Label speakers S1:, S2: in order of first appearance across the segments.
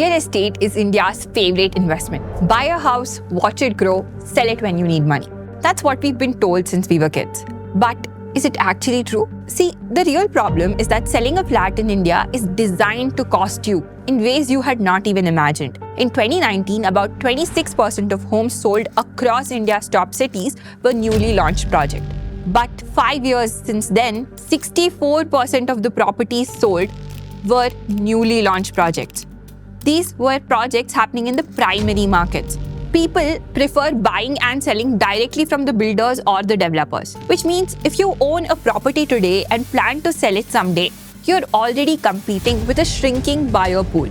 S1: Real estate is India's favorite investment. Buy a house, watch it grow, sell it when you need money. That's what we've been told since we were kids. But is it actually true? See, the real problem is that selling a flat in India is designed to cost you in ways you had not even imagined. In 2019, about 26% of homes sold across India's top cities were newly launched projects. But 5 years since then, 64% of the properties sold were newly launched projects. These were projects happening in the primary markets. People prefer buying and selling directly from the builders or the developers, which means if you own a property today and plan to sell it someday, you're already competing with a shrinking buyer pool.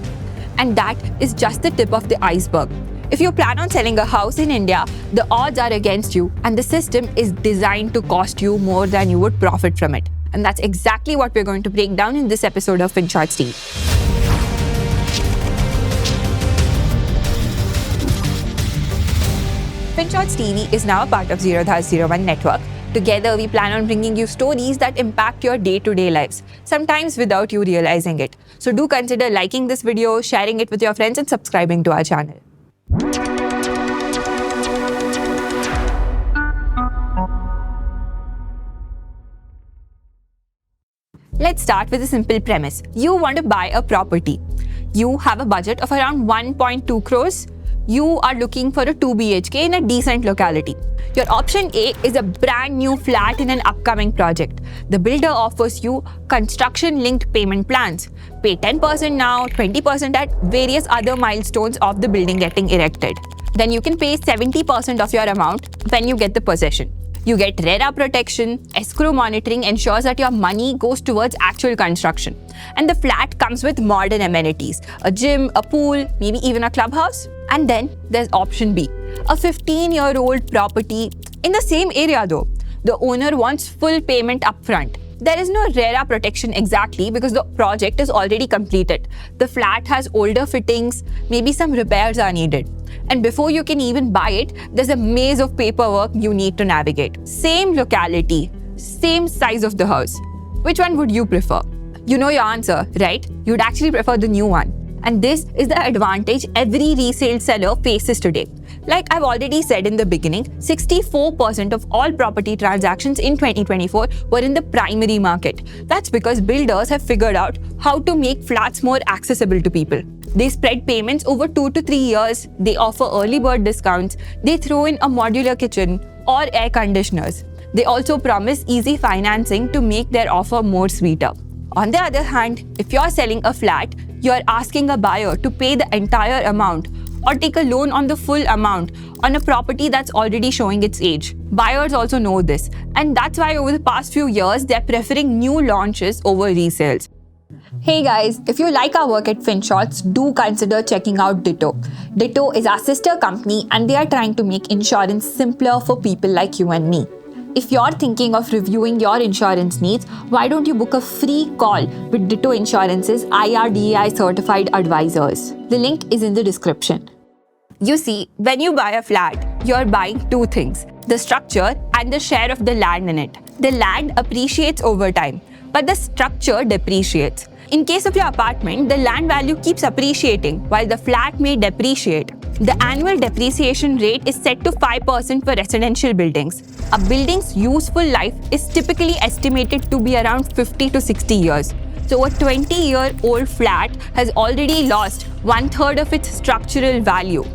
S1: And that is just the tip of the iceberg. If you plan on selling a house in India, the odds are against you and the system is designed to cost you more than you would profit from it. And that's exactly what we're going to break down in this episode of FinShots TV. FinShots TV is now a part of Zerodha 01 network. Together, we plan on bringing you stories that impact your day-to-day lives, sometimes without you realizing it. So do consider liking this video, sharing it with your friends, and subscribing to our channel. Let's start with a simple premise. You want to buy a property. You have a budget of around 1.2 crores. You are looking for a 2 BHK in a decent locality. Your option A is a brand new flat in an upcoming project. The builder offers you construction-linked payment plans. Pay 10% now, 20% at various other milestones of the building getting erected. Then you can pay 70% of your amount when you get the possession. You get RERA protection, escrow monitoring ensures that your money goes towards actual construction. And the flat comes with modern amenities, a gym, a pool, maybe even a clubhouse. And then there's option B, a 15-year-old property in the same area though. The owner wants full payment upfront. There is no RERA protection exactly because the project is already completed. The flat has older fittings, maybe some repairs are needed. And before you can even buy it, there's a maze of paperwork you need to navigate. Same locality, same size of the house. Which one would you prefer? You know your answer, right? You'd actually prefer the new one. And this is the advantage every resale seller faces today. Like I've already said in the beginning, 64% of all property transactions in 2024 were in the primary market. That's because builders have figured out how to make flats more accessible to people. They spread payments over 2 to 3 years, they offer early bird discounts, they throw in a modular kitchen or air conditioners. They also promise easy financing to make their offer more sweeter. On the other hand, if you're selling a flat, you're asking a buyer to pay the entire amount or take a loan on the full amount on a property that's already showing its age. Buyers also know this, and that's why over the past few years, they're preferring new launches over resales. Hey guys, if you like our work at FinShots, do consider checking out Ditto. Ditto is our sister company and they are trying to make insurance simpler for people like you and me. If you're thinking of reviewing your insurance needs, why don't you book a free call with Ditto Insurance's IRDAI certified advisors? The link is in the description. You see, when you buy a flat, you're buying two things, the structure and the share of the land in it. The land appreciates over time, but the structure depreciates. In case of your apartment, the land value keeps appreciating while the flat may depreciate. The annual depreciation rate is set to 5% for residential buildings. A building's useful life is typically estimated to be around 50 to 60 years. So a 20-year-old flat has already lost 1/3 of its structural value.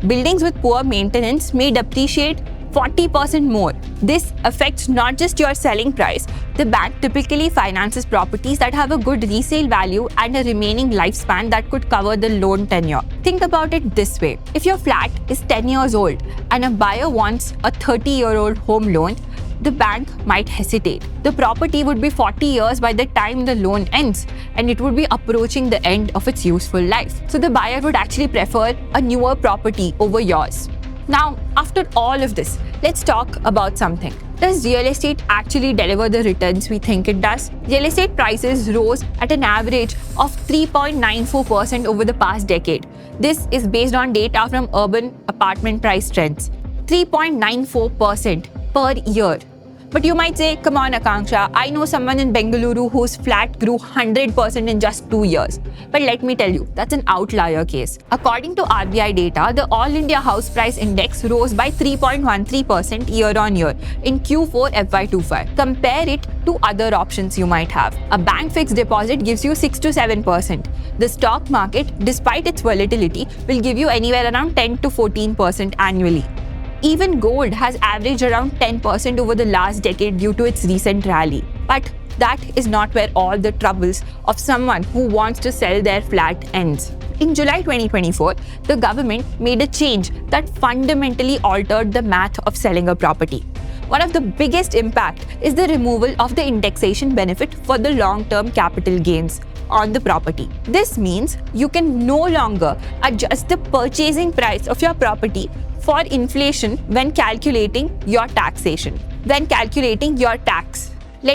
S1: Buildings with poor maintenance may depreciate 40% more. This affects not just your selling price. The bank typically finances properties that have a good resale value and a remaining lifespan that could cover the loan tenure. Think about it this way. If your flat is 10 years old and a buyer wants a 30-year-old home loan, the bank might hesitate. The property would be 40 years by the time the loan ends, and it would be approaching the end of its useful life. So the buyer would actually prefer a newer property over yours. Now, after all of this, let's talk about something. Does real estate actually deliver the returns we think it does? Real estate prices rose at an average of 3.94% over the past decade. This is based on data from Urban Apartment Price Trends. 3.94% per year. But you might say, come on Akanksha, I know someone in Bengaluru whose flat grew 100% in just 2 years. But let me tell you, that's an outlier case. According to RBI data, the All India House Price Index rose by 3.13% year on year in Q4 FY25. Compare it to other options you might have. A bank fixed deposit gives you 6 to 7%. The stock market, despite its volatility, will give you anywhere around 10 to 14% annually. Even gold has averaged around 10% over the last decade due to its recent rally. But that is not where all the troubles of someone who wants to sell their flat ends. In July 2024, the government made a change that fundamentally altered the math of selling a property. One of the biggest impact is the removal of the indexation benefit for the long-term capital gains on the property. This means you can no longer adjust the purchasing price of your property for inflation when calculating your taxation. Let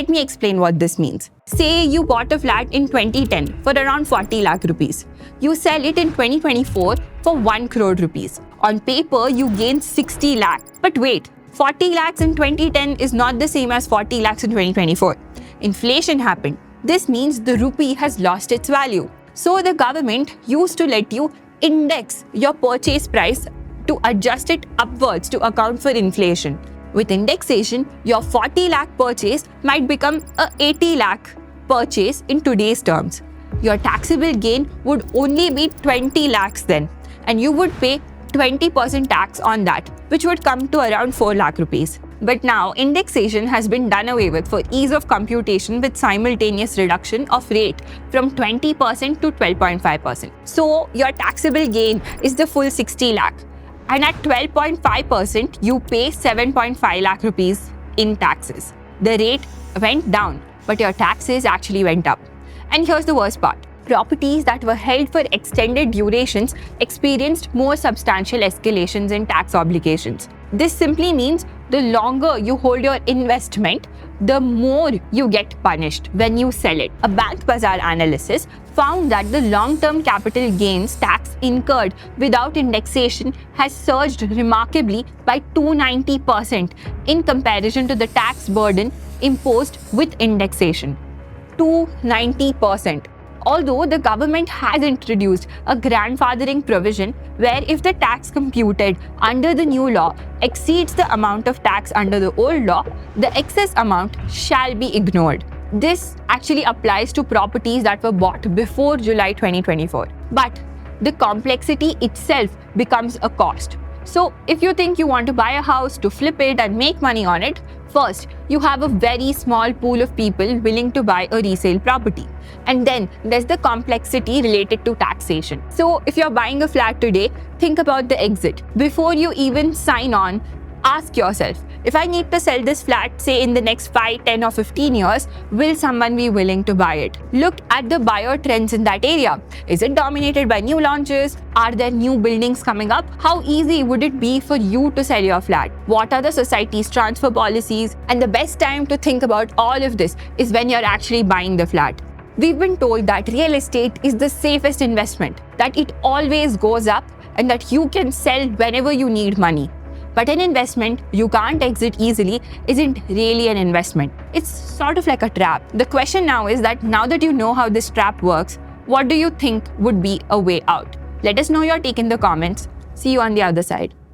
S1: me explain what this means. Say you bought a flat in 2010 for around 40 lakh rupees. You sell it in 2024 for 1 crore rupees. On paper, you gain 60 lakh. But wait, 40 lakhs in 2010 is not the same as 40 lakhs in 2024. Inflation happened. This means the rupee has lost its value. So the government used to let you index your purchase price to adjust it upwards to account for inflation. With indexation, your 40 lakh purchase might become a 80 lakh purchase in today's terms. Your taxable gain would only be 20 lakhs then, and you would pay 20% tax on that, which would come to around 4 lakh rupees. But now, indexation has been done away with for ease of computation with simultaneous reduction of rate from 20% to 12.5%. So, your taxable gain is the full 60 lakh. And at 12.5%, you pay 7.5 lakh rupees in taxes. The rate went down, but your taxes actually went up. And here's the worst part. Properties that were held for extended durations experienced more substantial escalations in tax obligations. This simply means the longer you hold your investment, the more you get punished when you sell it. A Bank Bazaar analysis found that the long-term capital gains tax incurred without indexation has surged remarkably by 290% in comparison to the tax burden imposed with indexation. 290%. Although the government has introduced a grandfathering provision where if the tax computed under the new law exceeds the amount of tax under the old law, the excess amount shall be ignored. This actually applies to properties that were bought before July 2024. But the complexity itself becomes a cost. So if you think you want to buy a house to flip it and make money on it, first, you have a very small pool of people willing to buy a resale property. And then there's the complexity related to taxation. So if you're buying a flat today, think about the exit. Before you even sign on, ask yourself, if I need to sell this flat, say in the next 5, 10 or 15 years, will someone be willing to buy it? Look at the buyer trends in that area. Is it dominated by new launches? Are there new buildings coming up? How easy would it be for you to sell your flat? What are the society's transfer policies? And the best time to think about all of this is when you're actually buying the flat. We've been told that real estate is the safest investment, that it always goes up and that you can sell whenever you need money. But an investment you can't exit easily isn't really an investment. It's sort of like a trap. The question now is that now that you know how this trap works, what do you think would be a way out? Let us know your take in the comments. See you on the other side.